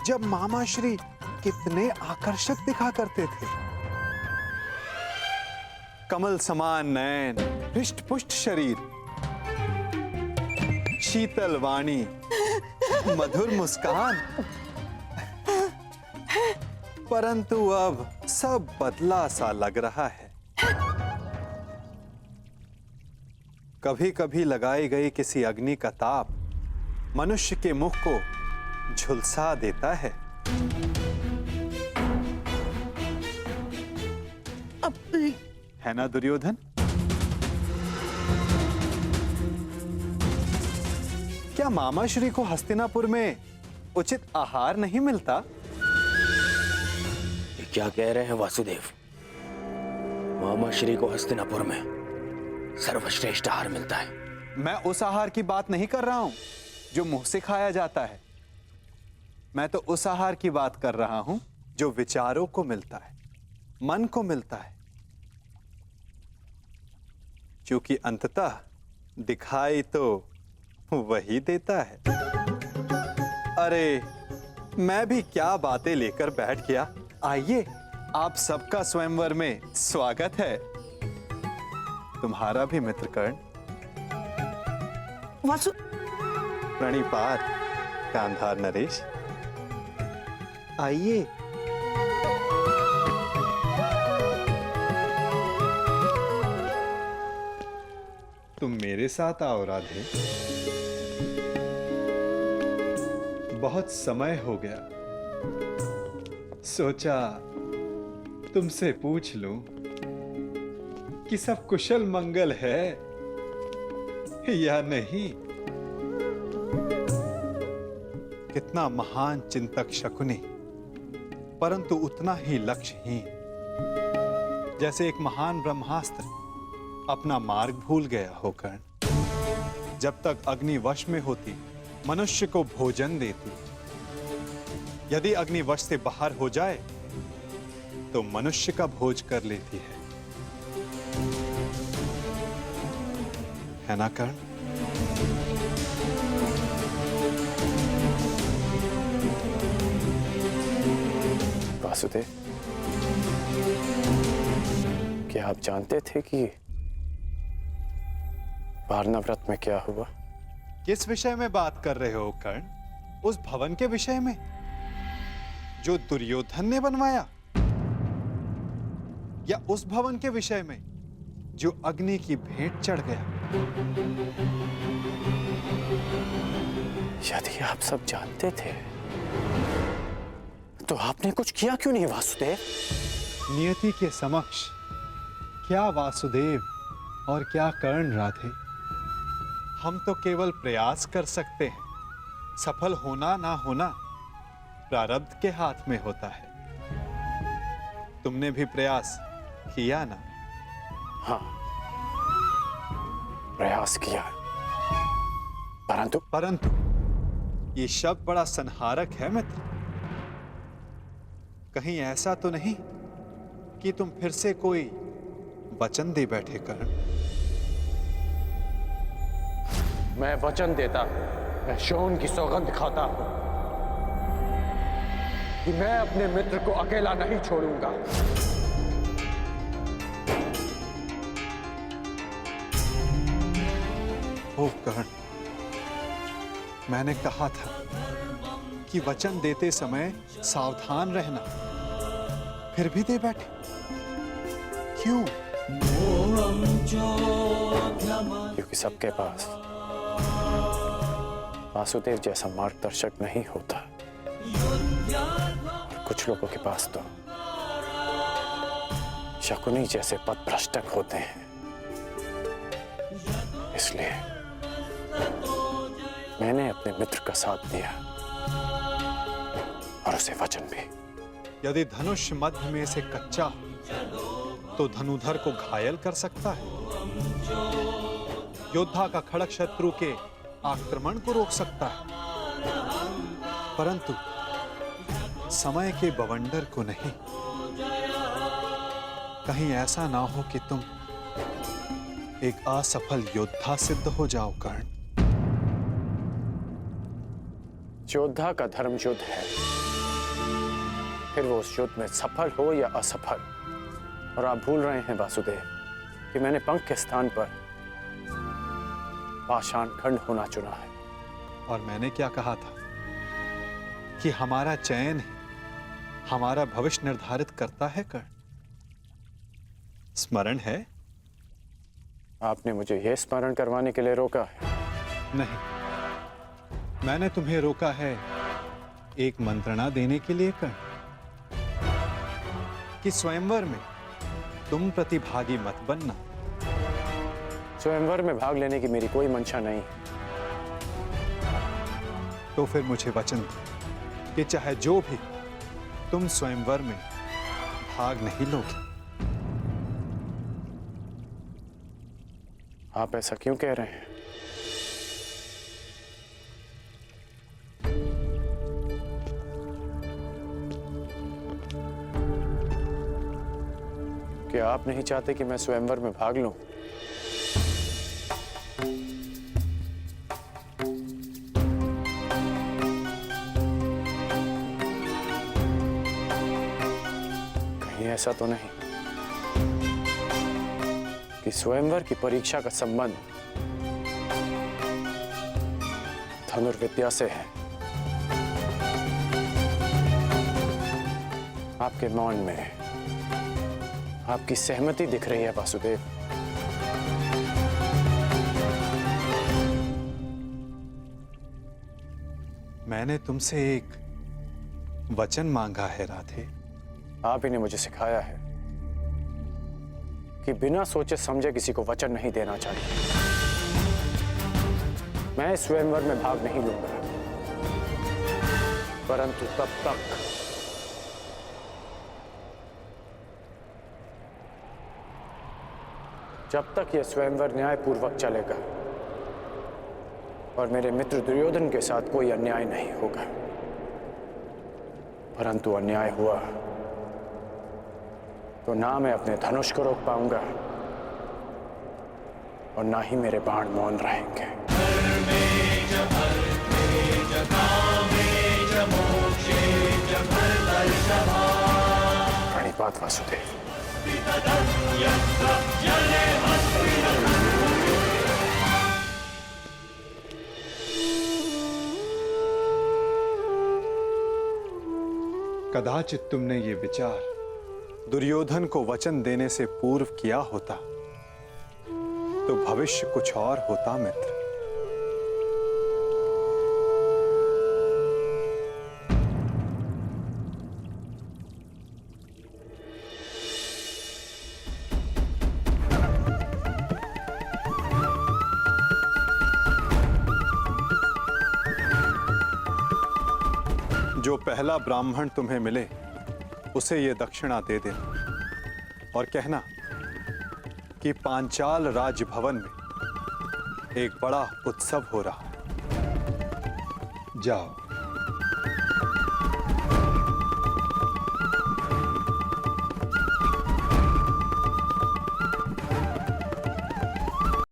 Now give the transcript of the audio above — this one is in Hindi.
जब मामा श्री कितने आकर्षक दिखा करते थे। कमल समान नयन, हृष्ट पुष्ट शरीर, शीतल वाणी, मधुर मुस्कान। परंतु अब सब बदला सा लग रहा है। कभी कभी लगाई गई किसी अग्नि का ताप मनुष्य के मुख को झुलसा देता है। है ना दुर्योधन? क्या मामा श्री को हस्तिनापुर में उचित आहार नहीं मिलता? ये क्या कह रहे हैं वासुदेव? मामा श्री को हस्तिनापुर में सर्वश्रेष्ठ आहार मिलता है। मैं उस आहार की बात नहीं कर रहा हूं जो मुंह से खाया जाता है। मैं तो उस आहार की बात कर रहा हूं जो विचारों को मिलता है, मन को मिलता है। क्योंकि अंततः दिखाई तो वही देता है। अरे मैं भी क्या बातें लेकर बैठ गया। आइए, आप सबका स्वयंवर में स्वागत है। तुम्हारा भी मित्र कर्ण। वासु प्रणिपात कांधार नरेश। आइए। तुम मेरे साथ आओ राधे। बहुत समय हो गया, सोचा तुमसे पूछ लूं कि सब कुशल मंगल है या नहीं। कितना महान चिंतक शकुनी, परंतु उतना ही लक्ष्यहीन। जैसे एक महान ब्रह्मास्त्र अपना मार्ग भूल गया हो कर्ण। जब तक अग्नि वश में होती मनुष्य को भोजन देती, यदि अग्नि वश से बाहर हो जाए तो मनुष्य का भोज कर लेती है ना कर्ण? वासुदेव, क्या आप जानते थे कि वारणा व्रत में क्या हुआ? किस विषय में बात कर रहे हो कर्ण? उस भवन के विषय में जो दुर्योधन ने बनवाया, या उस भवन के विषय में जो अग्नि की भेंट चढ़ गया? यदि आप सब जानते थे तो आपने कुछ किया क्यों नहीं वासुदेव? नियति के समक्ष क्या वासुदेव और क्या कर्ण राधे। हम तो केवल प्रयास कर सकते हैं। सफल होना ना होना प्रारब्ध के हाथ में होता है। तुमने भी प्रयास किया ना? हाँ, प्रयास किया, परंतु ये शब्द बड़ा संहारक है मित्र। कहीं ऐसा तो नहीं कि तुम फिर से कोई वचन दे बैठे कर्ण? मैं वचन देता हूं, मैं शोन की सौगंध खाता हूं कि मैं अपने मित्र को अकेला नहीं छोड़ूंगा। ओ कर्ण, मैंने कहा था कि वचन देते समय सावधान रहना, फिर भी दे बैठे क्यों? क्योंकि सबके पास वासुदेव जैसा मार्गदर्शक नहीं होता, और कुछ लोगों के पास तो शकुनी जैसे पथभ्रष्टक होते हैं। इसलिए मैंने अपने मित्र का साथ दिया और उसे वचन भी। यदि धनुष मध्य में से कच्चा हो तो धनुधर को घायल कर सकता है। योद्धा का खड़ग शत्रु के आक्रमण को रोक सकता है, परंतु समय के बवंडर को नहीं। कहीं ऐसा ना हो कि तुम एक असफल योद्धा सिद्ध हो जाओ कर्ण। योद्धा का धर्म युद्ध है, फिर वो उस युद्ध में सफल हो या असफल। और आप भूल रहे हैं वासुदेव कि मैंने पंख के स्थान पर पाषाण खंड होना चुना है। और मैंने क्या कहा था कि हमारा चयन ही हमारा भविष्य निर्धारित करता है कर्ण। स्मरण है? आपने मुझे यह स्मरण करवाने के लिए रोका है। नहीं, मैंने तुम्हें रोका है एक मंत्रणा देने के लिए कर्ण, कि स्वयंवर में तुम प्रतिभागी मत बनना। स्वयंवर में भाग लेने की मेरी कोई मंशा नहीं है। तो फिर मुझे वचन दो कि चाहे जो भी, तुम स्वयंवर में भाग नहीं लोगे। आप ऐसा क्यों कह रहे हैं? क्या आप नहीं चाहते कि मैं स्वयंवर में भाग लूं? कहीं ऐसा तो नहीं कि स्वयंवर की परीक्षा का संबंध धनुर्विद्या से है? आपके मौन में आपकी सहमति दिख रही है वासुदेव। मैंने तुमसे एक वचन मांगा है राधे। आप ही ने मुझे सिखाया है कि बिना सोचे समझे किसी को वचन नहीं देना चाहिए। मैं स्वयंवर में भाग नहीं लूंगा, परंतु तब तक जब तक यह स्वयंवर न्यायपूर्वक चलेगा और मेरे मित्र दुर्योधन के साथ कोई अन्याय नहीं होगा। परंतु अन्याय हुआ तो ना मैं अपने धनुष को रोक पाऊंगा और ना ही मेरे बाण मौन रहेंगे। प्रणिपात वासुदेव। कदाचित तुमने ये विचार दुर्योधन को वचन देने से पूर्व किया होता तो भविष्य कुछ और होता मित्र। जो पहला ब्राह्मण तुम्हें मिले उसे ये दक्षिणा दे देना और कहना कि पांचाल राजभवन में एक बड़ा उत्सव हो रहा है। जाओ।